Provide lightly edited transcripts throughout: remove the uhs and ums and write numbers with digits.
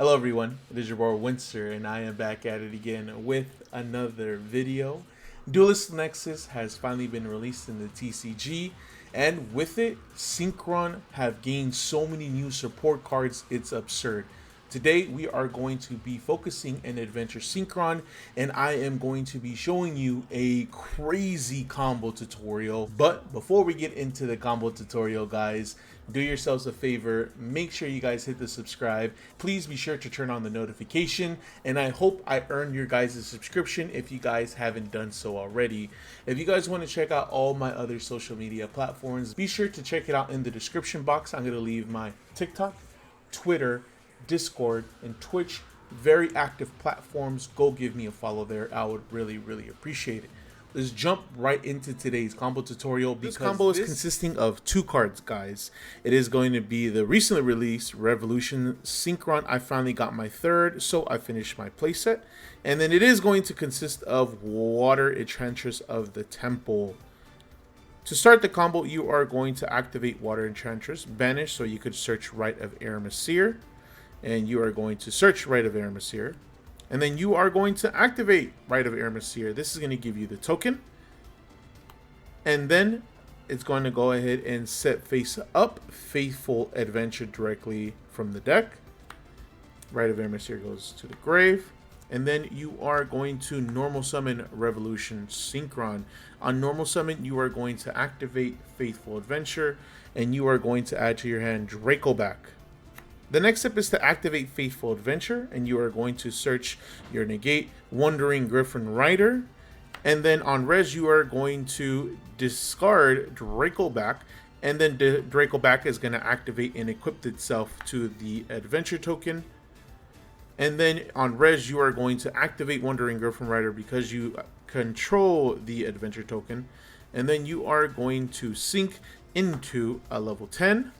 Hello everyone, it is your boy Winster and I am back at it again with another video. Duelist Nexus has finally been released in the TCG, and with it, Synchron have gained so many new support cards, it's absurd. Today we are going to be focusing in Adventure Synchron, and I am going to be showing you a crazy combo tutorial. But before we get into the combo tutorial, guys, do yourselves a favor, make sure you guys hit the subscribe. Please be sure to turn on the notification, and I hope I earn your guys' subscription if you guys haven't done so already. If you guys want to check out all my other social media platforms, be sure to check it out in the description box. I'm going to leave my TikTok, Twitter, Discord, and Twitch, very active platforms. Go give me a follow there. I would really appreciate it. Let's jump right into today's combo tutorial. This combo is consisting of two cards, guys. It is going to be the recently released Revolution Synchron. I finally got my third, so I finished my playset. And then it is going to consist of Water Enchantress of the Temple. To start the combo, you are going to activate Water Enchantress, banish, so you could search Rite of Aramasir. And you are going to search Rite of Aramasir. And then you are going to activate Rite of Aramasir. This is going to give you the token. And then it's going to go ahead and set face up Faithful Adventure directly from the deck. Rite of Aramasir goes to the grave. And then you are going to normal summon Revolution Synchron. On normal summon, you are going to activate Faithful Adventure. And you are going to add to your hand Dracoback. The next step is to activate Faithful Adventure, and you are going to search your negate Wandering Griffin Rider, and then on res you are going to discard Dracoback, and then Dracoback is going to activate and equip itself to the Adventure token. And then on res you are going to activate Wandering Griffin Rider because you control the Adventure token, and then you are going to sync into a level 10.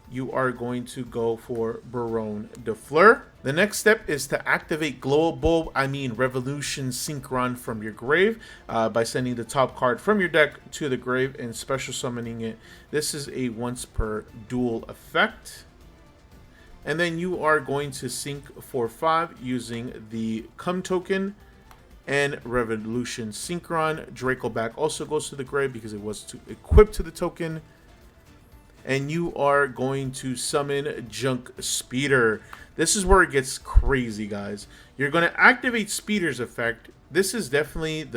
You are going to go for Baronne de Fleur. The next step is to activate Revolution Synchron from your grave by sending the top card from your deck to the grave and special summoning it. This is a once per duel effect. And then you are going to sync for 5 using the Come token and Revolution Synchron. Dracoback also goes to the grave because it was equipped to the token. And you are going to summon Junk Speeder. This is where it gets crazy, guys. You're going to activate Speeder's effect. This is definitely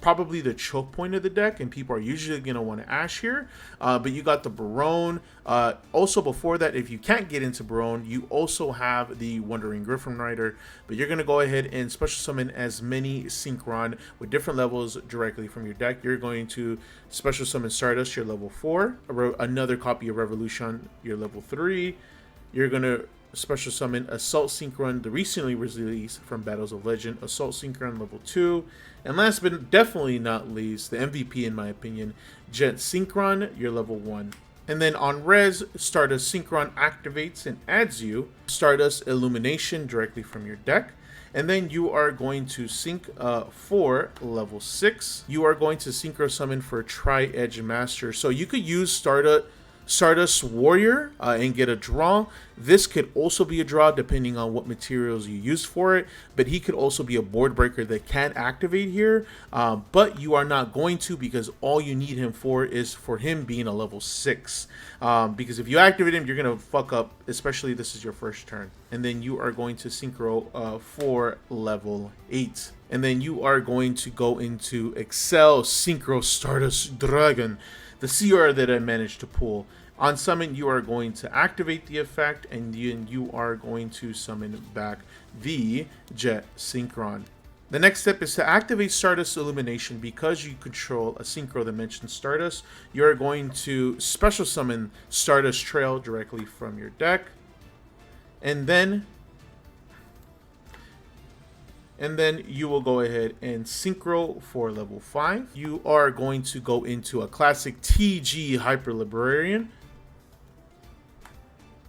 probably the choke point of the deck, and people are usually going to want to Ash here. But you got the Baronne. Also, before that, if you can't get into Baronne, you also have the Wandering Griffin Rider. But you're going to go ahead and special summon as many Synchron with different levels directly from your deck. You're going to special summon Stardust, your level 4. Another copy of Revolution, your level 3. You're going to special summon Assault Synchron, the recently released from Battles of Legend, Assault Synchron level 2. And last but definitely not least, the MVP in my opinion, Jet Synchron, your level 1. And then on res, Stardust Synchron activates and adds you Stardust Illumination directly from your deck. And then you are going to sync for level 6. You are going to synchro summon for Tri-Edge Master. So you could use Stardust Warrior and get a draw. This could also be a draw depending on what materials you use for it, but he could also be a board breaker that can activate here, but you are not going to because all you need him for is for him being a level 6, because if you activate him, you're going to fuck up, especially this is your first turn. And then you are going to synchro for level 8. And then you are going to go into Excel Synchro Stardust Dragon, the CR that I managed to pull. On summon, you are going to activate the effect, and then you are going to summon back the Jet Synchron. The next step is to activate Stardust Illumination. Because you control a Synchro that mentions Stardust, you are going to special summon Stardust Trail directly from your deck. And then you will go ahead and synchro for level 5. You are going to go into a classic TG Hyper Librarian.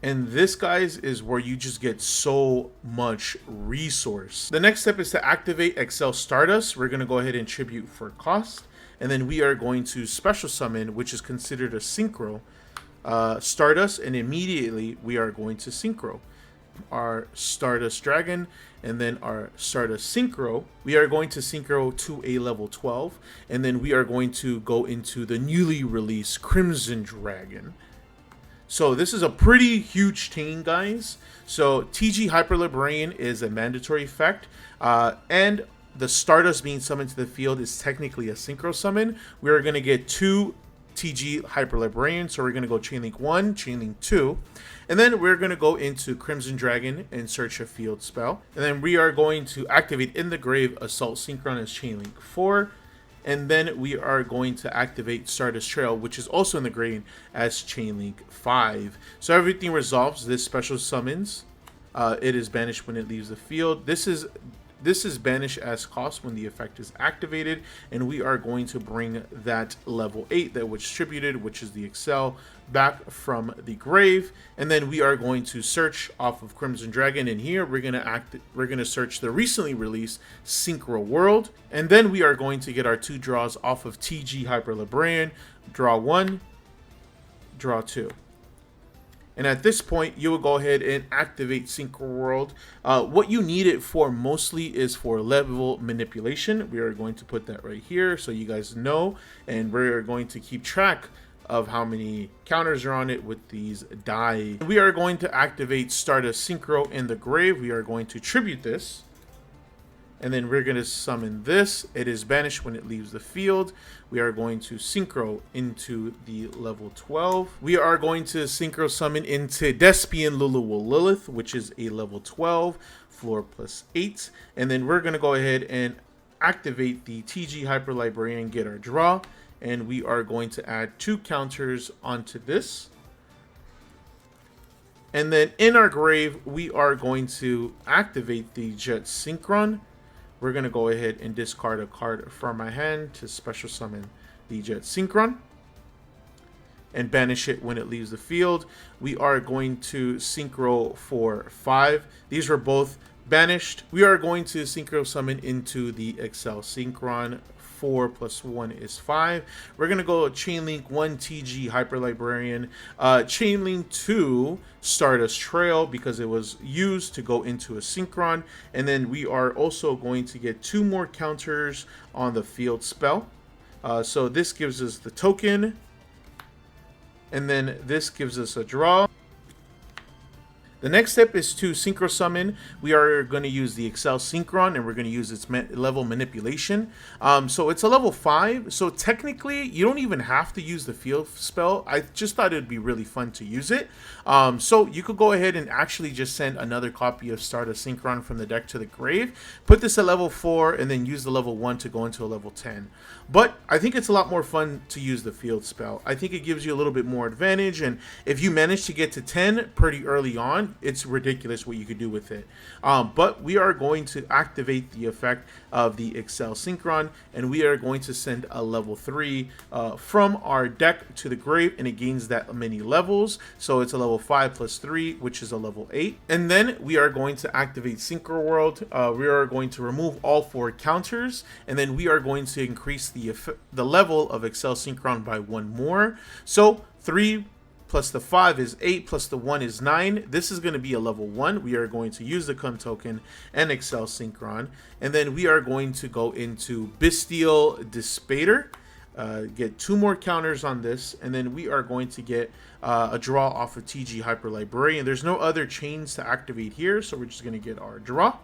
And this, guys, is where you just get so much resource. The next step is to activate Excel Stardust. We're going to go ahead and tribute for cost. And then we are going to special summon, which is considered a synchro, Stardust. And immediately we are going to synchro. our Stardust Dragon and then our Stardust Synchro. We are going to Synchro to a level 12, and then we are going to go into the newly released Crimson Dragon. So this is a pretty huge chain, guys. So TG Hyper Librarian is a mandatory effect, and the Stardust being summoned to the field is technically a Synchro summon. We are going to get 2 TG Hyper Librarian, so we're going to go Chainlink 1, Chainlink 2, and then we're going to go into Crimson Dragon and search a field spell, and then we are going to activate in the grave Assault Synchron as Chainlink 4, and then we are going to activate Stardust Trail, which is also in the grave, as Chainlink 5. So everything resolves. This special summons. It is banished when it leaves the field. This is banished as cost when the effect is activated, and we are going to bring that level 8 that was distributed, which is the Excel, back from the grave, and then we are going to search off of Crimson Dragon, and here we're gonna search the recently released Synchro World, and then we are going to get our 2 draws off of TG Hyper Librarian. Draw 1, draw 2. And at this point, you will go ahead and activate Synchro World. What you need it for mostly is for level manipulation. We are going to put that right here so you guys know. And we're going to keep track of how many counters are on it with these die. We are going to activate Stardust Synchro in the grave. We are going to tribute this. And then we're going to summon this. It is banished when it leaves the field. We are going to Synchro into the level 12. We are going to Synchro summon into Despian Luluwil Lilith, which is a level 12, floor +8. And then we're going to go ahead and activate the TG Hyper Librarian, get our draw. And we are going to add 2 counters onto this. And then in our grave, we are going to activate the Jet Synchron. We're going to go ahead and discard a card from my hand to special summon the Jet Synchron and banish it when it leaves the field. We are going to Synchro for 5. These were both banished. We are going to Synchro summon into the Excel Synchron. 4 + 1 is 5. We're going to go Chainlink 1 TG Hyper Librarian, Chainlink 2 Stardust Trail because it was used to go into a Synchron, and then we are also going to get 2 more counters on the field spell. So this gives us the token, and then this gives us a draw. The next step is to Synchro Summon. We are going to use the Excel Synchron, and we're going to use its level manipulation. So it's a level 5. So technically, you don't even have to use the field spell. I just thought it would be really fun to use it. So you could go ahead and actually just send another copy of Stardust Synchron from the deck to the grave. Put this at level 4, and then use the level 1 to go into a level 10. But I think it's a lot more fun to use the field spell. I think it gives you a little bit more advantage, and if you manage to get to 10 pretty early on, it's ridiculous what you could do with it. But we are going to activate the effect of the Excel Synchron, and we are going to send a level 3 from our deck to the grave, and it gains that many levels. So it's a level 5 + 3, which is a level 8. And then we are going to activate Synchro World. We are going to remove all 4 counters, and then we are going to increase the level of Excel Synchron by 1 more. So 3 plus the 5 is 8, plus the 1 is 9. This is going to be a level 1. We are going to use the Come token and Excel Synchron. And then we are going to go into Bestial Dispater. Get 2 more counters on this. And then we are going to get a draw off of TG Hyper Librarian. There's no other chains to activate here, so we're just going to get our draw.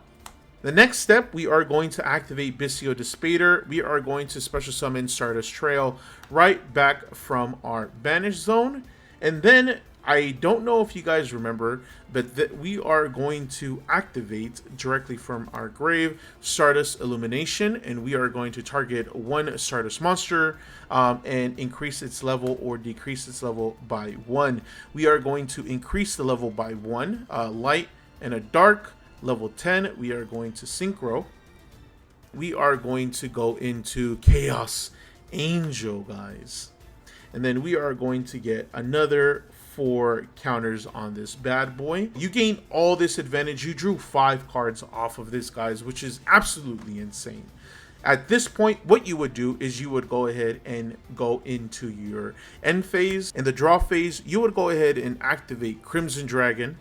The next step, we are going to activate Bestial Dispater. We are going to special summon Stardust Trail right back from our Banish Zone. And then, I don't know if you guys remember, but that we are going to activate directly from our grave Stardust Illumination, and we are going to target 1 Stardust monster and increase its level or decrease its level by 1. We are going to increase the level by 1, light and a dark. Level 10, we are going to Synchro. We are going to go into Chaos Angel, guys. And then we are going to get another 4 counters on this bad boy. You gain all this advantage. You drew 5 cards off of this, guys, which is absolutely insane. At this point, what you would do is you would go ahead and go into your end phase. In the draw phase, you would go ahead and activate Crimson Dragon.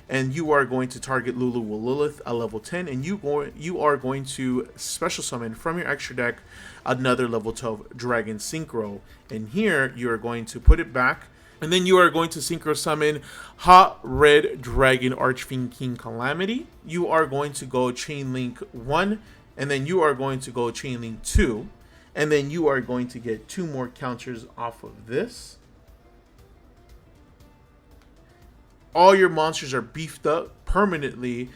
and you are going to target Lulu with Lilith at level 10, and you are going to special summon from your extra deck another level 12 Dragon Synchro. And here you are going to put it back, and then you are going to Synchro summon Hot Red Dragon Archfiend King Calamity. You are going to go Chain Link 1, and then you are going to go Chain Link 2, and then you are going to get 2 more counters off of this. All your monsters are beefed up permanently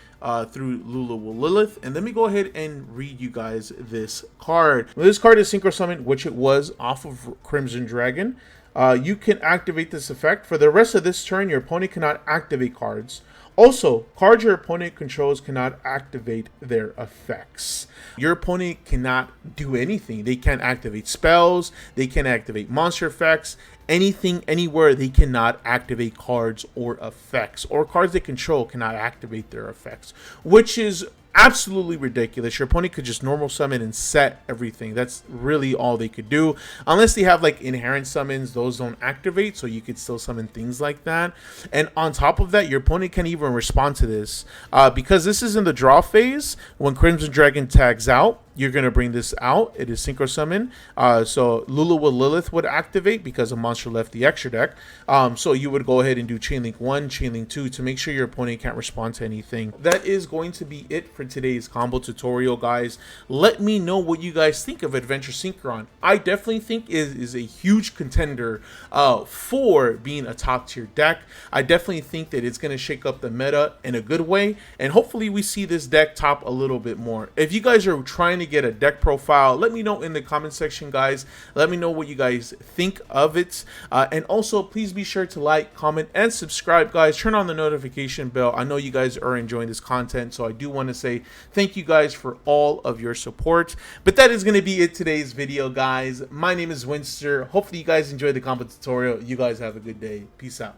through Lulu will Lilith. And let me go ahead and read you guys this card. Well, this card is Synchro Summon, which it was off of Crimson Dragon. You can activate this effect. For the rest of this turn, your opponent cannot activate cards. Also, cards your opponent controls cannot activate their effects. Your opponent cannot do anything. They can't activate spells. They can't activate monster effects. Anything, anywhere, they cannot activate cards or effects. Or cards they control cannot activate their effects, which is absolutely ridiculous. Your opponent could just normal summon and set everything. That's really all they could do, unless they have like inherent summons. Those don't activate, so you could still summon things like that. And on top of that, your opponent can't even respond to this because this is in the draw phase. When Crimson Dragon tags out, you're going to bring this out. It is Synchro Summon. So Lulu with Lilith would activate because a monster left the extra deck. So you would go ahead and do Chain Link 1, Chain Link 2 to make sure your opponent can't respond to anything. That is going to be it for today's combo tutorial, guys. Let me know what you guys think of Adventure Synchron. I definitely think it is a huge contender for being a top tier deck. I definitely think that it's going to shake up the meta in a good way. And hopefully we see this deck top a little bit more. If you guys are trying to get a deck profile, let me know in the comment section, guys. Let me know what you guys think of it, and also please be sure to like, comment, and subscribe, guys. Turn on the notification bell. I know you guys are enjoying this content, so I do want to say thank you guys for all of your support. But that is going to be it today's video, guys. My name is Winster. Hopefully you guys enjoyed the combo tutorial. You guys have a good day. Peace out.